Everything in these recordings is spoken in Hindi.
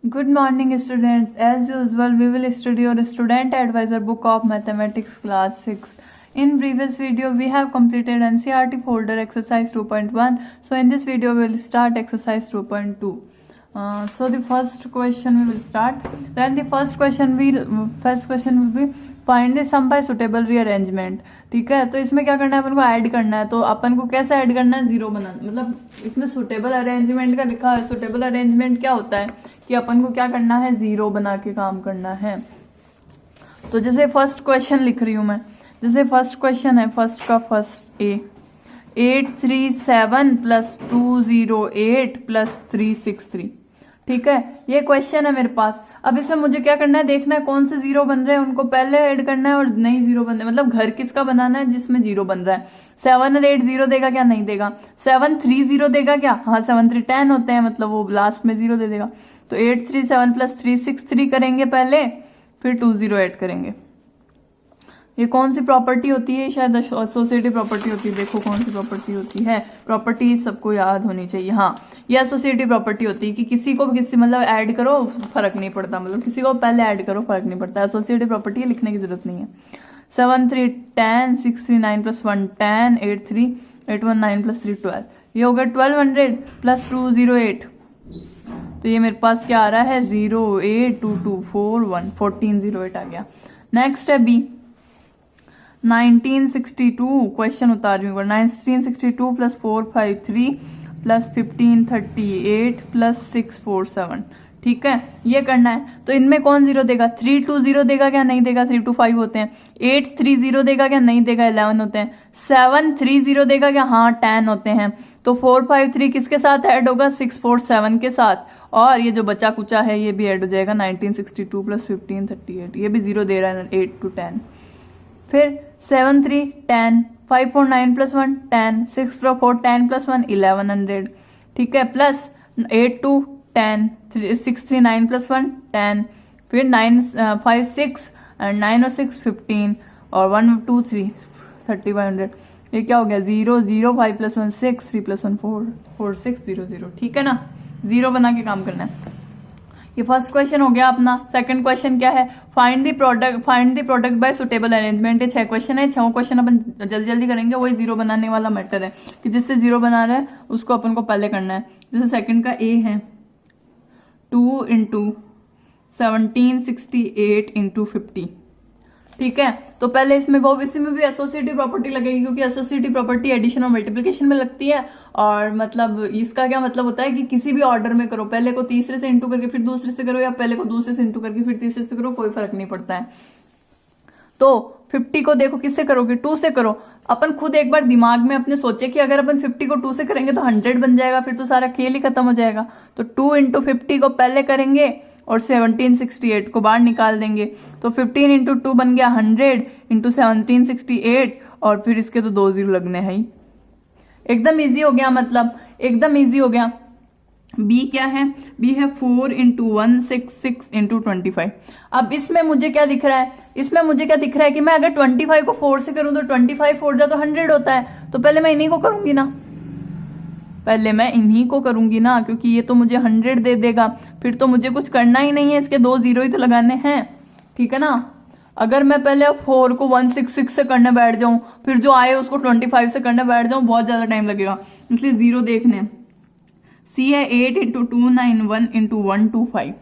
Good morning students. As usual, we will study your student advisor book of mathematics class 6. In previous video, we have completed NCERT folder exercise 2.1. So in this video, we will start exercise 2.2. So the first question we will start. Then the first question will be find the sum by suitable rearrangement. ठीक है, तो इसमें क्या करना है, अपन को ऐड करना है. तो अपन को कैसे ऐड करना है, जीरो बनाना. मतलब इसमें सुटेबल अरेंजमेंट का लिखा है. सुटेबल अरेंजमेंट क्या होता है कि अपन को क्या करना है, जीरो बना के काम करना है. तो जैसे फर्स्ट क्वेश्चन लिख रही हूं मैं. जैसे फर्स्ट क्वेश्चन है, फर्स्ट का फर्स्ट ए 837 प्लस 208 प्लस 363. ठीक है, ये क्वेश्चन है मेरे पास. अब इसमें मुझे क्या करना है, देखना है कौन से जीरो बन रहे हैं, उनको पहले ऐड करना है और नई जीरो बन रहे हैं. मतलब घर किसका बनाना है जिसमें जीरो बन रहा है. 7 और 8 जीरो देगा क्या, नहीं देगा. 7 3 जीरो देगा क्या, हाँ 7 3 10 होते हैं, मतलब वो लास्ट में जीरो दे देगा. तो 837 प्लस 363 करेंगे पहले, फिर 20 ऐड करेंगे. ये कौन सी प्रॉपर्टी होती है, शायद एसोसिएटिव प्रॉपर्टी होती है. देखो कौन सी प्रॉपर्टी होती है. प्रॉपर्टी सबको याद होनी चाहिए. हाँ, ये एसोसिएटिव प्रॉपर्टी होती है कि किसी को किसी मतलब ऐड करो फर्क नहीं पड़ता. मतलब किसी को पहले ऐड करो फर्क नहीं पड़ता. एसोसिएटिव प्रॉपर्टी लिखने की जरूरत नहीं है. 7 3 10 6 3 9 प्लस 1 10 8 3 8 1 9 प्लस 3 12. ये हो गया 1200 प्लस 208. तो ये मेरे पास क्या आ रहा है, 08224 1408 आ गया. नेक्स्ट है बी 1962. क्वेश्चन उतार रही हूँ. 1962 प्लस 453 प्लस 1538 प्लस 647. ठीक है, ये करना है. तो इनमें कौन जीरो देगा, 320 देगा क्या, नहीं देगा. 325 होते हैं. 830 देगा क्या, नहीं देगा. 11 होते हैं. 730 देगा क्या, हाँ 10 होते हैं. तो 453 किसके साथ ऐड होगा, 647 के साथ. और ये जो बचा कुचा है ये भी ऐड हो जाएगा. 1962 प्लस 1538, ये भी जीरो दे रहा है 8 to 10. फिर 7 3 10 5 4 9 प्लस 1 10 6 4 10 प्लस 1 1100. ठीक है, प्लस 8 2 10 6 3 9 प्लस 1 10. फिर 9 5 6 एंड 9 और 6 15 और 1 2 3 3500. ये क्या हो गया, 0 0 5 प्लस 1 6 3 प्लस 1 4 4 6 0 0. ठीक है ना, जीरो बना के काम करना है. ये फर्स्ट क्वेश्चन हो गया अपना. सेकंड क्वेश्चन क्या है, find the product bye suitable arrangement. ये 6 क्वेश्चन है. 6 क्वेश्चन अपन जल्दी जल्दी करेंगे. वही जीरो बनाने वाला मैटर है कि जिससे जीरो बना रहा है उसको अपन को पहले करना है. जैसे सेकंड का ए है 2 इंटू 1768 इंटू 50. ठीक है, तो पहले इसमें भी एसोसिएटिव प्रॉपर्टी लगेगी, क्योंकि एसोसिएटिव प्रॉपर्टी एडिशन और मल्टीप्लिकेशन में लगती है. और मतलब इसका क्या मतलब होता है कि किसी भी ऑर्डर में करो, पहले को तीसरे से इंटू करके फिर दूसरे से करो, या पहले को दूसरे से इंटू करके फिर तीसरे से करो, कोई फर्क नहीं पड़ता है. तो 50 को देखो किससे करोगे, 2 से करो. अपन खुद एक बार दिमाग में अपने सोचे कि अगर अपन 50 को 2 से करेंगे तो 100 बन जाएगा, फिर तो सारा खेल ही खत्म हो जाएगा. तो 2 इंटू 50 को पहले करेंगे और 1768 को बाहर निकाल देंगे. तो 15 इंटू 2 बन गया 100 इंटू 1768, और फिर इसके तो 2 जीरो लगने हैं. एकदम इजी हो गया, मतलब एकदम इजी हो गया. बी क्या है, बी है 4 इंटू 166 इंटू 25. अब इसमें मुझे क्या दिख रहा है, कि मैं अगर 25 को 4 से करूं तो 25 4 जा तो 100 होता है. तो पहले मैं इन्हीं को करूंगी ना, क्योंकि ये तो मुझे 100 दे देगा. फिर तो मुझे कुछ करना ही नहीं है, इसके 2 जीरो ही तो लगाने हैं. ठीक है ना. अगर मैं पहले 4 को 166 से करने बैठ जाऊं, फिर जो आए उसको 25 से करने बैठ जाऊं, बहुत ज्यादा टाइम लगेगा. इसलिए जीरो देखने. सी है 8 इंटू 291 इंटू 125.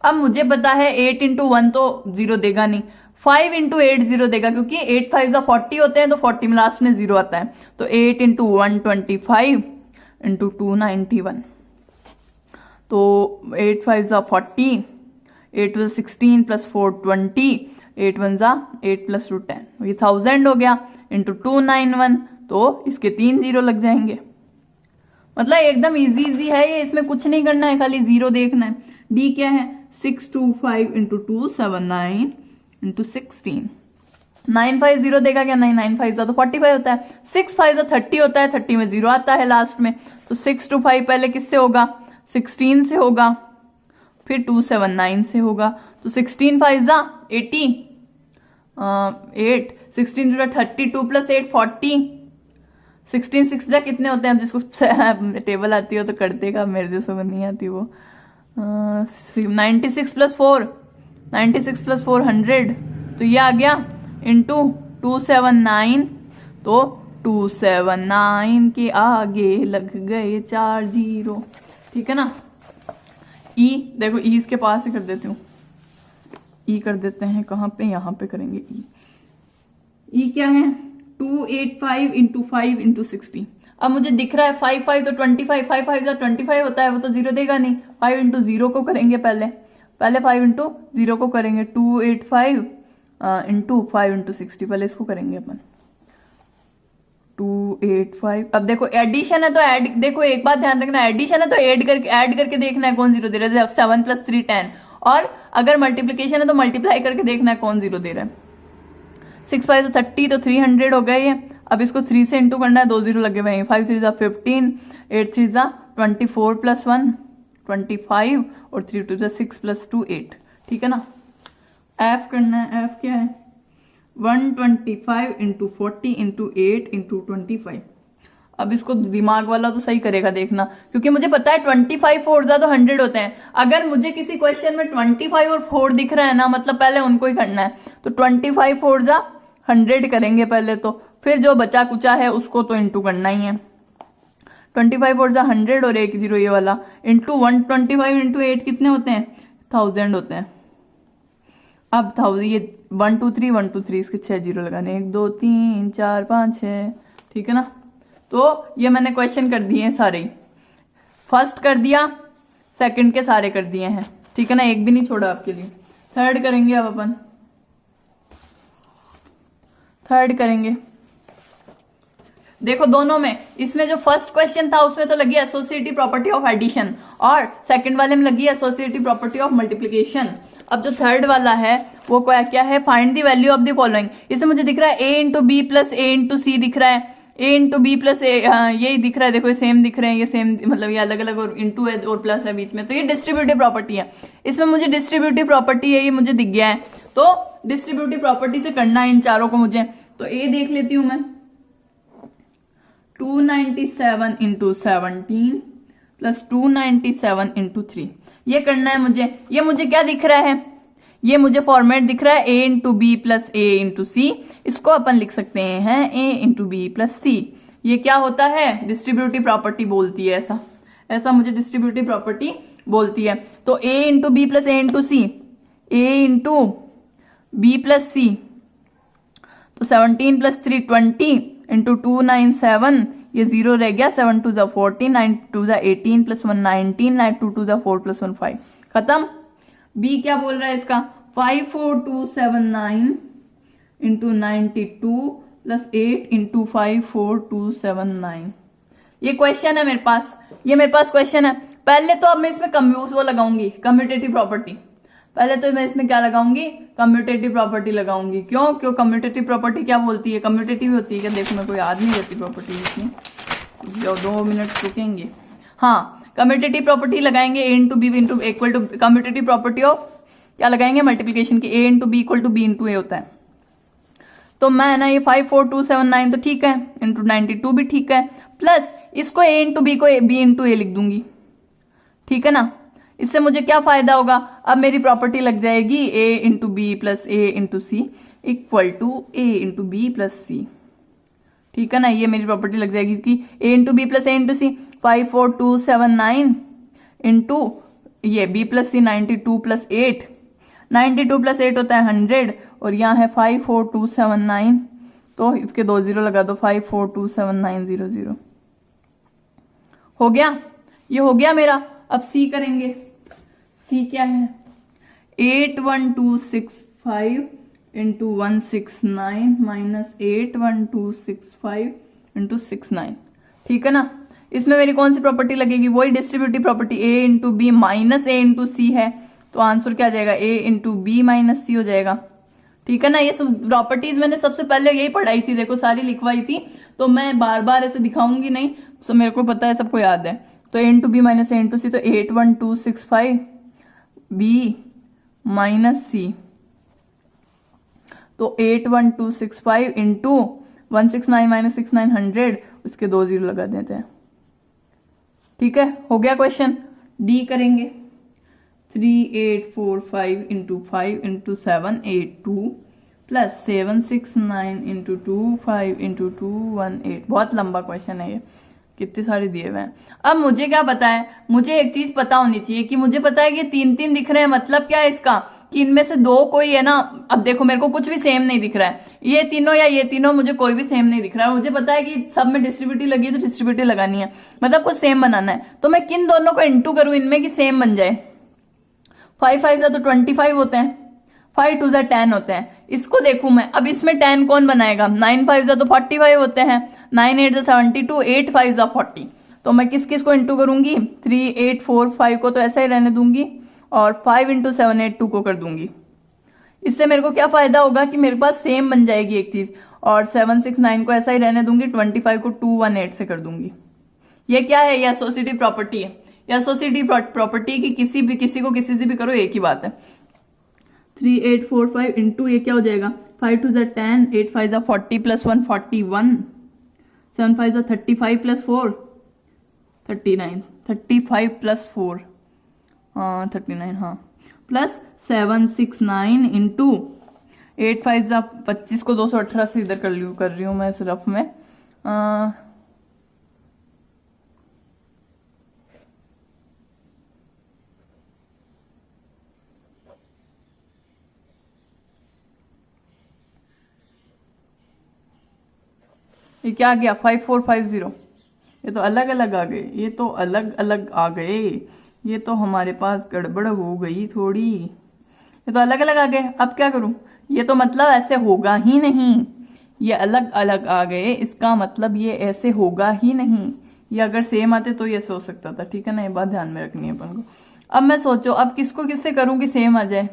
अब मुझे पता है 8 इंटू 1 तो जीरो देगा नहीं, 5 इंटू 8 जीरो देगा, क्योंकि 8 5 40 होते हैं, तो 40 में लास्ट में जीरो आता है. तो 8 इंटू 125 इंटू 291. तो 8 5 40, 8 was 16 प्लस 4 20, 8 1 8 प्लस 2 10. ये 1000 हो गया इंटू 291. तो इसके 3 जीरो लग जाएंगे. मतलब एकदम इजी है ये, इसमें कुछ नहीं करना है, खाली जीरो देखना है. डी क्या है, 625 इंटू 279 इंटू 16. 950 देगा क्या, नहीं 9 5 तो 45 होता है. 6 5 30 होता है, 30 में जीरो आता है लास्ट में. तो 625 पहले किससे होगा, 16 से होगा, फिर 279 से होगा. तो 16 5 80 8 16 32 प्लस 8 40. 16 6 कितने होते हैं, अब जिसको टेबल आती हो तो कर देगा, मेरे जैसे को नहीं आती वो. 96 प्लस 4, 96 प्लस 4 100, तो ये आ गया इंटू 279, तो 279 के आगे लग गए 4 जीरो। ठीक है ना। ई देखो, ई इसके पास ही कर देती हूँ, ई कर देते हैं कहाँ पे, यहाँ पे करेंगे ई। ई क्या है 285 इंटू 5 इंटू 60। अब मुझे दिख रहा है 5 5 तो 25, 5 5 जा 25 होता है, वो तो जीरो देगा नहीं। 5 इंटू जीरो को करेंगे पहले 5 इंटू जीरो को करेंगे 285 इंटू 5 इंटू 60, पहले इसको करेंगे अपन 285। अब देखो एडिशन है तो ऐड, देखो एक बात ध्यान रखना, एडिशन है तो ऐड करके देखना है कौन जीरो दे रहा है। 7 प्लस 3 10, और अगर मल्टीप्लीकेशन है तो मल्टीप्लाई करके देखना है कौन जीरो दे रहा है। 6 5 तो 30, तो 300 हो गए ये। अब इसको 3 से इंटू करना है, 2 जीरो लगे हुए हैं। 5 3 जा 15, 8 3 जा 24 प्लस 1 25, और 3 2 जा 6 प्लस 2 8। ठीक है ना। एफ करना है, एफ क्या है 125 इंटू 40 इंटू 8 इंटू 25। अब इसको दिमाग वाला तो सही करेगा देखना, क्योंकि मुझे पता है 25 4 जा तो 100 होते हैं। अगर मुझे किसी क्वेश्चन में 25 और 4 दिख रहा है ना, मतलब पहले उनको ही करना है। तो 25 4 जा 100 करेंगे पहले, तो फिर जो बचा कुचा है उसको तो इंटू करना ही है। 25 4 जा 100 और 1 जीरो ये वाला इंटू 125 इंटू 8 कितने होते हैं 1000 होते हैं। अब 1000 ये 1 2 3 1 2 3 इसके 6 जीरो लगाने, 1 2 3 4 5 6। ठीक है ना। तो ये मैंने क्वेश्चन कर दिए हैं सारे ही, फर्स्ट कर दिया, सेकंड के सारे कर दिए हैं। ठीक है ना, एक भी नहीं छोड़ा आपके लिए। थर्ड करेंगे अब अपन, थर्ड करेंगे। देखो दोनों में, इसमें जो फर्स्ट क्वेश्चन था उसमें तो लगी एसोसिएटिव प्रॉपर्टी ऑफ एडिशन, और सेकंड वाले में लगी एसोसिएटिव प्रॉपर्टी ऑफ मल्टीप्लिकेशन। अब जो थर्ड वाला है वो क्या है, find the value of the following. इसमें मुझे दिख रहा है ए into b plus a into सी दिख रहा है, ए इंटू बी प्लस ए, यही दिख रहा है। देखो ये सेम दिख रहे हैं, ये सेम मतलब ये अलग अलग और इंटू है और प्लस है बीच में, तो ये डिस्ट्रीब्यूटिव प्रॉपर्टी है। इसमें मुझे डिस्ट्रीब्यूटिव प्रॉपर्टी है, ये मुझे दिख गया है। तो डिस्ट्रीब्यूटिव प्रॉपर्टी से करना है इन चारों को मुझे। तो ए देख लेती हूं मैं, 297 इंटू 17 प्लस 297 इंटू 3, ये करना है मुझे। ये मुझे क्या दिख रहा है, ये मुझे फॉर्मेट दिख रहा है ए into b plus a into सी। इसको अपन लिख सकते हैं ए इंटू बी प्लस सी। ये क्या होता है, डिस्ट्रीब्यूटिव प्रॉपर्टी बोलती है, ऐसा ऐसा मुझे डिस्ट्रीब्यूटिव प्रॉपर्टी बोलती है। तो ए into b plus a into C, A into b plus सी, तो 17 प्लस 3 20 इंटू 297, ये जीरो रह गया, 7 2 जा 14, 9 2 जा 18 प्लस 1 19, 9 2 2 जा 4 प्लस 1 5, खत्म। बी क्या बोल रहा है इसका, 54279 इंटू 92 प्लस 8 इंटू 54279। ये क्वेश्चन है मेरे पास, ये मेरे पास क्वेश्चन है। पहले तो अब मैं इसमें वो लगाऊंगी कम्यूटेटिव प्रॉपर्टी। पहले तो मैं इसमें क्या लगाऊंगी, कम्यूटेटिव प्रॉपर्टी लगाऊंगी। क्यों कम्यूटेटिव प्रॉपर्टी क्या बोलती है, कम्यूटेटिव होती है क्या, देखो मेरे को याद नहीं रहती प्रॉपर्टी इसमें, 2 मिनट रुकेंगे। हाँ, कम्यूटेटिव प्रॉपर्टी लगाएंगे, a into b into equal to, commutative property of क्या लगाएंगे, मल्टीप्लीकेशन की, a into b equal to b into a होता है। तो मैं ना ये 54279 तो ठीक है, इंटू 92 भी ठीक है, प्लस इसको ए इंटू बी को बी इंटू ए लिख दूंगी। ठीक है ना। इससे मुझे क्या फायदा होगा, अब मेरी प्रॉपर्टी लग जाएगी a into b plus a into c equal to a into b plus c. ठीक है ना, ये मेरी प्रॉपर्टी लग जाएगी, क्योंकि a into b plus a into c 54279 into ये b plus c 92 plus 8, 92 plus 8 होता है 100, और यहाँ है 54279, तो इसके 2 जीरो लगा दो, 5427900 हो गया। ये हो गया मेरा। अब सी करेंगे। सी क्या है, 81265 इंटू 169 माइनस 81265 इंटू 69। ठीक है ना। इसमें मेरी कौन सी प्रॉपर्टी लगेगी, वही डिस्ट्रीब्यूटिव प्रॉपर्टी, ए इंटू बी माइनस ए इंटू सी है, तो आंसर क्या जाएगा, ए इंटू बी माइनस सी हो जाएगा। ठीक है ना। ये सब प्रॉपर्टीज मैंने सबसे पहले यही पढ़ाई थी, देखो सारी लिखवाई थी, तो मैं बार बार ऐसे दिखाऊंगी नहीं, तो मेरे को पता है, सबको याद है। तो ए इंटू बी माइनस ए इंटू सी, तो 81265 बी माइनस सी, तो 81265 इंटू 169 माइनस 69 100, उसके 2 जीरो लगा देते हैं। ठीक है, हो गया क्वेश्चन। डी करेंगे। 3845 into 5 into 782 plus 769 into 2 5 into 218। बहुत लंबा क्वेश्चन है ये, कितने सारे दिए हुए हैं। अब मुझे क्या पता है, मुझे एक चीज पता होनी चाहिए कि मुझे पता है कि 3 3 दिख रहे हैं, मतलब क्या है इसका कि इनमें से दो कोई है ना। अब देखो मेरे को कुछ भी सेम नहीं दिख रहा है, ये तीनों या ये तीनों, मुझे कोई भी सेम नहीं दिख रहा है। मुझे पता है कि सब में डिस्ट्रीब्यूटिव लगी है तो डिस्ट्रीब्यूटिव लगानी है, मतलब कुछ सेम बनाना है। तो मैं किन दोनों को इंटू करूं इनमें कि सेम बन जाए। 5 5 तो 25 होते हैं, 5 2 10 होते हैं। इसको देखूं मैं, अब इसमें 10 कौन बनाएगा, 9 5 तो 45 होते हैं, 9 8 72, 8 5 40। तो मैं किस किस को इंटू करूंगी, 3 8 4 5 को तो ऐसा ही रहने दूंगी और 5 इंटू 7 8 2 को कर दूंगी। इससे मेरे को क्या फायदा होगा कि मेरे पास सेम बन जाएगी एक चीज, और 7 6 9 को ऐसा ही रहने दूंगी, 25 को 2 1 8 से कर दूंगी। ये क्या है, ये एसोसिएटिव प्रॉपर्टी है। ये एसोसिएटिव प्रॉपर्टी की किसी को किसी से भी करो एक ही बात है। 3 8 4 5 इंटू ये क्या हो जाएगा, 5 2 10, 8 5 40 प्लस 1 41, 7 5 35 प्लस 4 39, 35 प्लस 4 39, हाँ, प्लस 7 6 9 इंटू 8 5 25 को 218 से इधर कर रही हूँ मैं इस रफ में। ये क्या आ गया, 5450। ये तो अलग अलग आ गए, ये तो अलग अलग आ गए, ये तो हमारे पास गड़बड़ हो गई थोड़ी। ये तो अलग अलग आ गए, अब क्या करूं, ये तो मतलब ऐसे होगा ही नहीं, ये अलग अलग आ गए, इसका मतलब ये ऐसे होगा ही नहीं। ये अगर सेम आते तो ये ऐसे हो सकता था, ठीक है ना, ये बात ध्यान में रखनी है अपन को। अब मैं सोचो, अब किसको किससे करूं कि सेम आ जाए,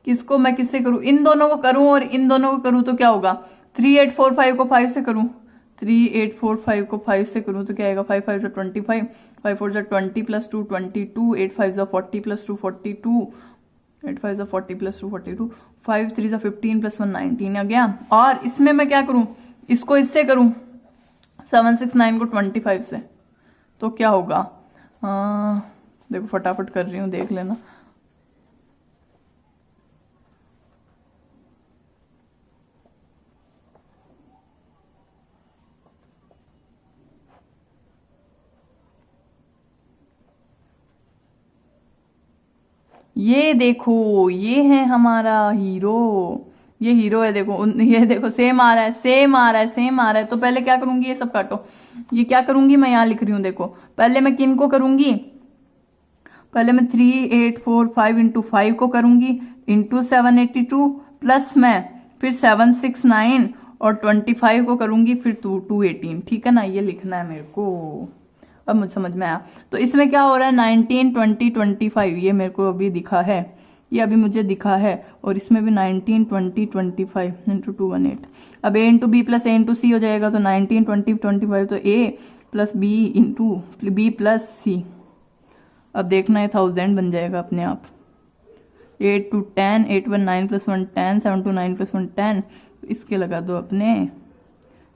किसको मैं किससे करूं, इन दोनों को करूं और इन दोनों को करूं तो क्या होगा, 3 8 4 5 को 5 से करूं, 3 8 4 5 को 5 से करूं तो क्या आएगा, 5 5 25, 5 4 20 प्लस 2 22, 8 5 40 प्लस 2 42, 8 5 40 प्लस 2 42, 5 3 15 प्लस 1 19 आ गया। और इसमें मैं क्या करूं, इसको इससे करूं 7 6 9 को 25 से, तो क्या होगा, देखो फटाफट कर रही हूं, देख लेना। ये देखो, ये है हमारा हीरो, ये हीरो है, देखो ये देखो सेम आ रहा है, सेम आ रहा है, सेम आ रहा है। तो पहले क्या करूंगी, ये सब काटो, ये क्या करूंगी मैं, यहां लिख रही हूं, देखो पहले मैं किन को करूंगी, पहले मैं 3 8 4 5 इंटू 5 को करूंगी इंटू 782 प्लस मैं फिर 7 6 9 और 25 को करूंगी फिर 2 18, ठीक है ना, ये लिखना है मेरे को। अब मुझे समझ में आया। तो इसमें क्या हो रहा है, 19 20 25, ये मेरे को अभी दिखा है, ये अभी मुझे दिखा है, और इसमें भी 19 20 25 इंटू 218। अब a into b plus a into c हो जाएगा, तो 19 20 25 तो a plus b into b plus c. अब देखना है 1000 बन जाएगा अपने आप। 8 2 10, 8 1 9 प्लस 1 10, 7 2 9 प्लस 1 10, इसके लगा दो अपने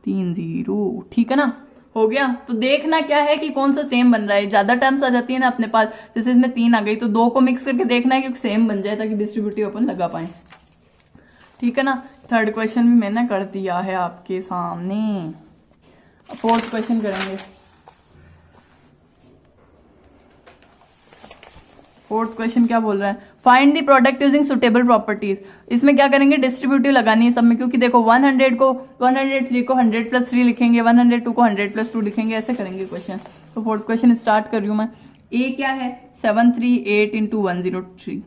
3 0, ठीक है ना, हो गया। तो देखना क्या है कि कौन सा सेम बन रहा है, ज्यादा टर्म्स आ जाती है ना अपने पास, जैसे इसमें 3 आ गई तो 2 को मिक्स करके देखना है कि सेम बन जाए ताकि डिस्ट्रीब्यूटिव अपन लगा पाए, ठीक है ना। थर्ड क्वेश्चन भी मैंने कर दिया है आपके सामने। फोर्थ क्वेश्चन करेंगे। फोर्थ क्वेश्चन क्या बोल रहा है, find the product using suitable properties. इसमें क्या करेंगे, डिस्ट्रीब्यूटिव लगानी है सब में, क्योंकि देखो 103 को 100 प्लस 3 लिखेंगे, 102 को 100 प्लस 2 लिखेंगे, ऐसे करेंगे क्वेश्चन। तो फोर्थ क्वेश्चन स्टार्ट कर रही हूं मैं। ए क्या है, 738 इंटू 103।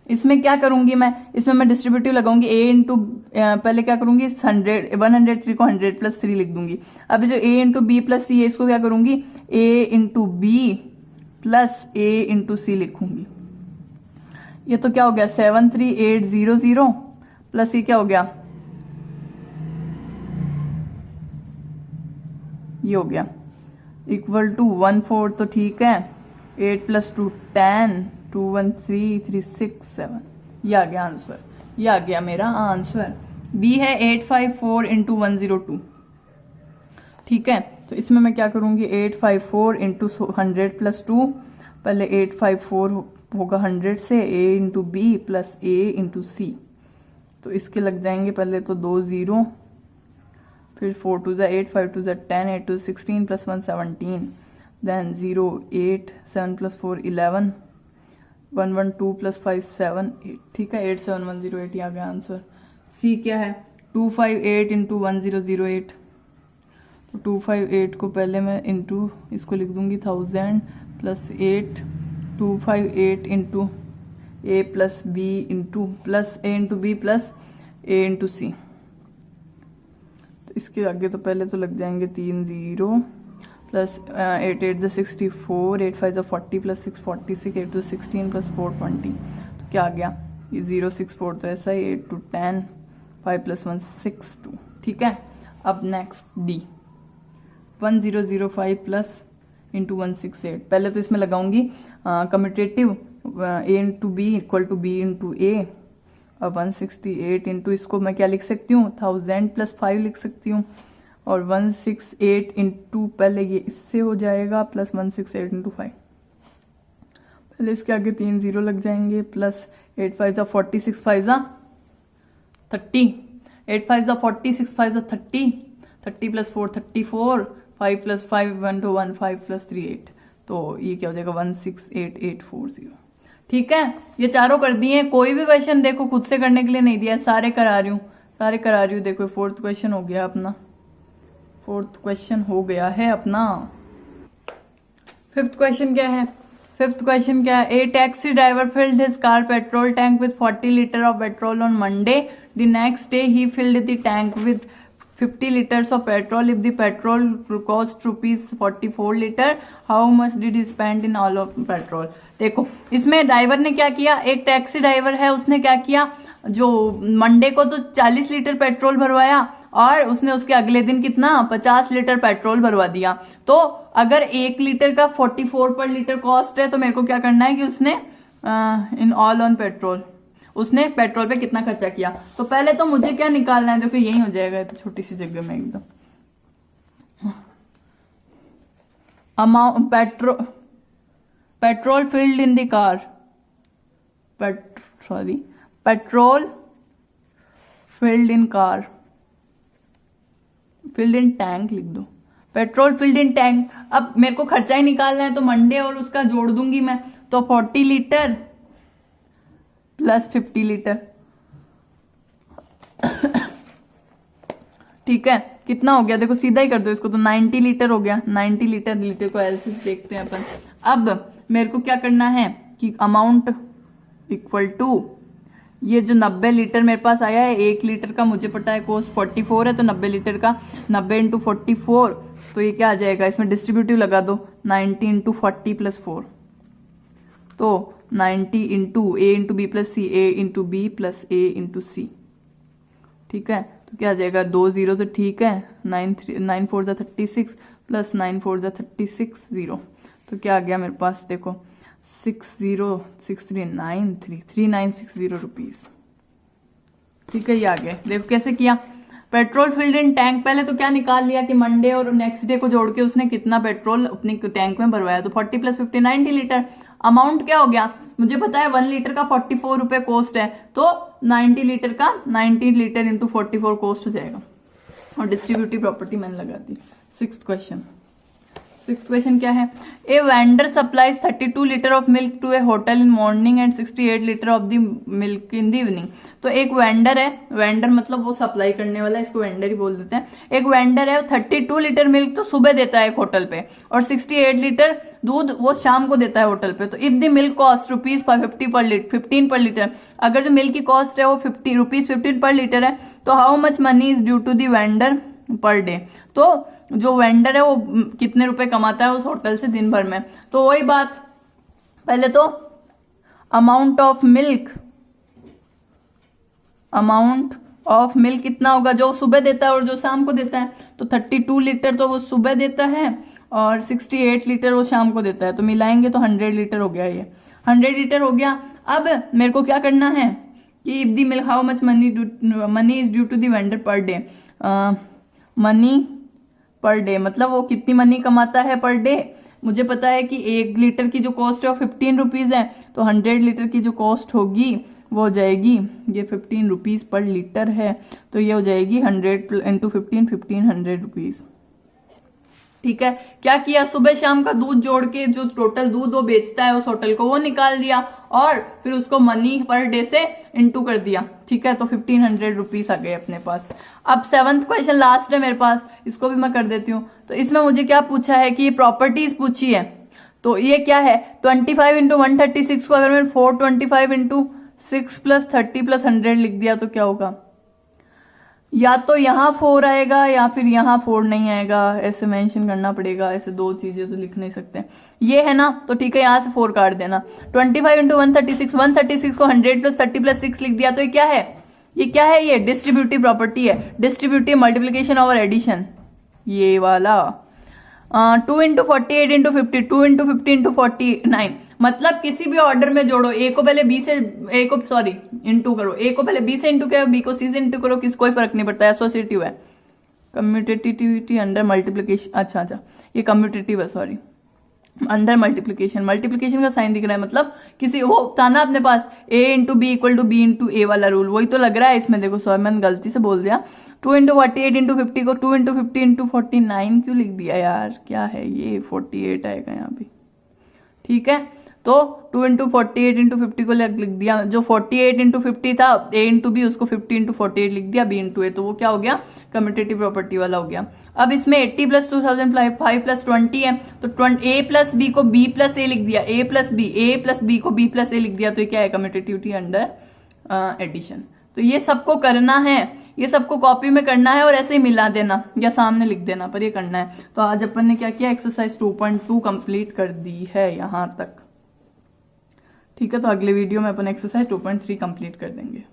इसमें क्या करूंगी मैं, इसमें मैं डिस्ट्रीब्यूटिव लगाऊंगी, ए इंटू पहले क्या करूंगी 103 को 100 प्लस 3 लिख दूंगी। अब जो ए इंटू बी प्लस सी है, इसको क्या करूंगी, ए into b plus a into सी लिखूंगी। ये तो क्या हो गया 73800 प्लस ये क्या हो गया, ये हो गया इक्वल टू 14, तो ठीक है, 8 प्लस 2 10, 2 1 3 3 6 7, ये आ गया आंसर, ये आ गया मेरा आंसर। बी है 854 इंटू 102, ठीक है। तो इसमें मैं क्या करूंगी, 854 इंटू 100 प्लस 2, पहले 854 होगा 100 से A into b plus A into c. तो इसके लग जाएंगे पहले तो 2 0, फिर 4 2 ज़ा 8, 5 2 ज़ा 10, 8 2 16 प्लस 1 17, देन 0 8, 7 प्लस 4 11, 1 1 2 प्लस 5 7 8। ठीक है, 8 7 1 0 8 आ गया आंसर। सी क्या है 258 इंटू 1008। तो 258 को पहले मैं इंटू इसको लिख दूंगी 1000 plus 8, 258 into A plus b into plus a into b plus a into c. तो इसके आगे तो पहले तो लग जाएंगे 3 0 प्लस 8 8 ज़ा 64, 8 5 ज़ा 40 प्लस 6 46, 8 2 16 प्लस 4 20। तो क्या आ गया ये 0 6 4 तो ऐसा ही 8 2 10, 5 प्लस 1 6 2। ठीक है, अब नेक्स्ट डी 1005 प्लस इंटू 168। पहले तो इसमें लगाऊंगी commutative a into b equal to b into a. अब 168 इंटू इसको मैं क्या लिख सकती हूँ 1000 प्लस 5 लिख सकती हूँ, और 168 इंटू पहले ये इससे हो जाएगा प्लस 168 इंटू 5। पहले इसके आगे 3 0 लग जाएंगे प्लस 8 5 ज़ा 40, 6 5 ज़ा 30, 8 5 ज़ा 40, 6 5 ज़ा 30, 30 प्लस 4 34, 5 प्लस 5 1 2 1, 5 प्लस 3 8। तो ये क्या हो जाएगा 168840। ठीक है, ये चारों कर दिए। कोई भी क्वेश्चन देखो खुद से करने के लिए नहीं दिया, सारे करा रही हूँ। देखो फोर्थ क्वेश्चन हो गया अपना, फिफ्थ क्वेश्चन क्या है a taxi driver filled his car petrol tank with 40 litre of petrol on Monday. The next day he filled the tank with 50 liters of petrol. If the petrol cost rupees 44 liter, how much did he spend in all of petrol? देखो इसमें ड्राइवर ने क्या किया, एक टैक्सी ड्राइवर है, उसने क्या किया, जो मंडे को तो 40 लीटर पेट्रोल भरवाया और उसने उसके अगले दिन कितना 50 लीटर पेट्रोल भरवा दिया। तो अगर 1 लीटर का 44 पर लीटर कॉस्ट है तो मेरे को क्या करना है कि उसने इन ऑल ऑन पेट्रोल उसने पेट्रोल पे कितना खर्चा किया। तो पहले तो मुझे क्या निकालना है, देखो यही हो जाएगा तो छोटी सी जगह में एकदम। Amount petrol filled in the car, petrol filled in car, filled in tank लिख दो, पेट्रोल फिल्ड इन टैंक। अब मेरे को खर्चा ही निकालना है तो मंडे और उसका जोड़ दूंगी मैं, तो 40 लीटर प्लस 50 लीटर। ठीक है, कितना हो गया देखो, सीधा ही कर दो इसको, तो 90 लीटर हो गया। 90 लीटर को एल से देखते हैं अपन। अब मेरे को क्या करना है कि अमाउंट इक्वल टू ये जो 90 लीटर मेरे पास आया है, 1 लीटर का मुझे पता है कॉस्ट 44 है, तो 90 लीटर का 90 इंटू 44, तो ये क्या आ जाएगा, इसमें डिस्ट्रीब्यूटिव लगा दो 90 इंटू 40 प्लस 4, तो 90 into A into b plus C, A into b plus a into सी। ठीक है, तो क्या आ जाएगा 2 0 तो ठीक है, 9 4 ज़ा 36 प्लस 9 4 ज़ा 36 0। तो क्या आ गया मेरे पास देखो 60,639,3960 रुपीज। ठीक है, ये आ गए। देखो कैसे किया, पेट्रोल फिल्ड इन टैंक। पहले तो क्या निकाल लिया कि मंडे और नेक्स्ट डे को जोड़ के उसने कितना पेट्रोल अपनी टैंक में भरवाया, तो 40 प्लस 50 90 लीटर। अमाउंट क्या हो गया, मुझे पता है 1 लीटर का 44 रुपए कॉस्ट है, तो 90 लीटर का 90 लीटर इंटू 44 कॉस्ट हो जाएगा, और डिस्ट्रीब्यूटिव प्रॉपर्टी मैंने लगा दी। सिक्स्थ क्वेश्चन क्या है, a vendor supplies 32 litre of milk to a hotel in morning and 68 litre of the milk in the evening. तो एक वेंडर है, वेंडर मतलब वो सप्लाई करने वाला है, इसको वेंडर ही बोल देते हैं। एक वेंडर है, 32 लीटर मिल्क तो सुबह देता है एक होटल पे, और 68 लीटर दूध वो शाम को देता है होटल पे। तो इफ द मिल्क कॉस्ट ₹15 पर लीटर, अगर जो मिल्क की कॉस्ट है वो ₹15 पर लीटर है, तो how much money is due to the vendor per day. तो जो वेंडर है वो कितने रुपए कमाता है उस होटल से दिन भर में। तो वही बात, पहले तो अमाउंट ऑफ मिल्क कितना होगा, जो सुबह देता है और जो शाम को देता है। तो 32 लीटर तो वो सुबह देता है और 68 लीटर वो शाम को देता है, तो मिलाएंगे तो 100 लीटर हो गया। ये 100 लीटर हो गया। अब मेरे को क्या करना है कि if the milk how much money is due to the vendor per day. Money per day मतलब वो कितनी मनी कमाता है पर डे, मुझे पता है कि 1 लीटर की जो कॉस्ट है वो 15 रुपीज़ है, तो 100 लीटर की जो कॉस्ट होगी वो हो जाएगी, ये 15 रुपीज़ पर लीटर है, तो ये हो जाएगी 100 इंटू 15, 1500 रुपीज़। ठीक है, क्या किया, सुबह शाम का दूध जोड़ के जो टोटल दूध वो बेचता है उस होटल को वो निकाल दिया और फिर उसको मनी पर डे से इंटू कर दिया। ठीक है, तो 1500 रुपीज आ गए अपने पास। अब 7th क्वेश्चन लास्ट है मेरे पास, इसको भी मैं कर देती हूँ। तो इसमें मुझे क्या पूछा है कि प्रॉपर्टीज पूछी है, तो ये क्या है 25 इंटू 136 को अगर मैंने 425 इंटू 6 प्लस 30 प्लस 100 लिख दिया तो क्या होगा, या तो यहाँ 4 आएगा या फिर यहाँ 4 नहीं आएगा, ऐसे मेंशन करना पड़ेगा, ऐसे दो चीजें तो लिख नहीं सकते। ये है ना, तो ठीक है यहाँ से 4 काट देना। 25 इंटू 136, 136 को 100 प्लस 30 प्लस 6 लिख दिया, तो ये क्या है, ये क्या है, ये डिस्ट्रीब्यूटिव प्रॉपर्टी है, डिस्ट्रीब्यूटिव मल्टीप्लीकेशन और एडिशन, ये वाला। 2 इंटू 48 इंटू 50, 2 इंटू 50 इंटू 49, मतलब किसी भी ऑर्डर में जोड़ो, ए को पहले बी से, ए को सॉरी इंटू करो, ए को पहले बी से इंटू करो, बी को सी से इंटू करो, किसी कोई फर्क नहीं पड़ता, एसोसिएटिव है। कम्यूटेटिविटी अंडर मल्टीप्लीकेशन, अच्छा ये कम्यूटेटिव है, सॉरी अंडर मल्टीप्लीकेशन, मल्टीप्लीकेशन का साइन दिख रहा है, मतलब किसी वो था ना अपने पास a into b equal to b into a वाला रूल, वही तो लग रहा है इसमें। देखो सॉरी मैंने गलती से बोल दिया, 2 इंटू 48 इंटू 50 को 2 इंटू 50 इंटू 49 क्यों लिख दिया यार, क्या है ये, 48 आएगा यहाँ पे। ठीक है, तो 2 इंटू 48 इंटू 50 को लिख दिया, जो 48 इंटू 50 था a इंटू बी, उसको 50 इंटू 48 लिख दिया b इंटू ए, तो वो क्या हो गया, कम्यूटेटिव प्रॉपर्टी वाला हो गया। अब इसमें 80 प्लस 2005 प्लस 20 है, तो a प्लस बी को b प्लस ए लिख दिया, a प्लस बी को b प्लस ए लिख दिया, तो ये क्या है, कम्यूटेटिविटी अंडर एडिशन। तो ये सबको करना है, ये सबको कॉपी में करना है और ऐसे ही मिला देना या सामने लिख देना, पर ये करना है। तो आज अपन ने क्या किया, एक्सरसाइज 2.2 कंप्लीट कर दी है यहाँ तक। ठीक है, तो अगले वीडियो में अपन एक्सरसाइज 2.3 कंप्लीट कर देंगे।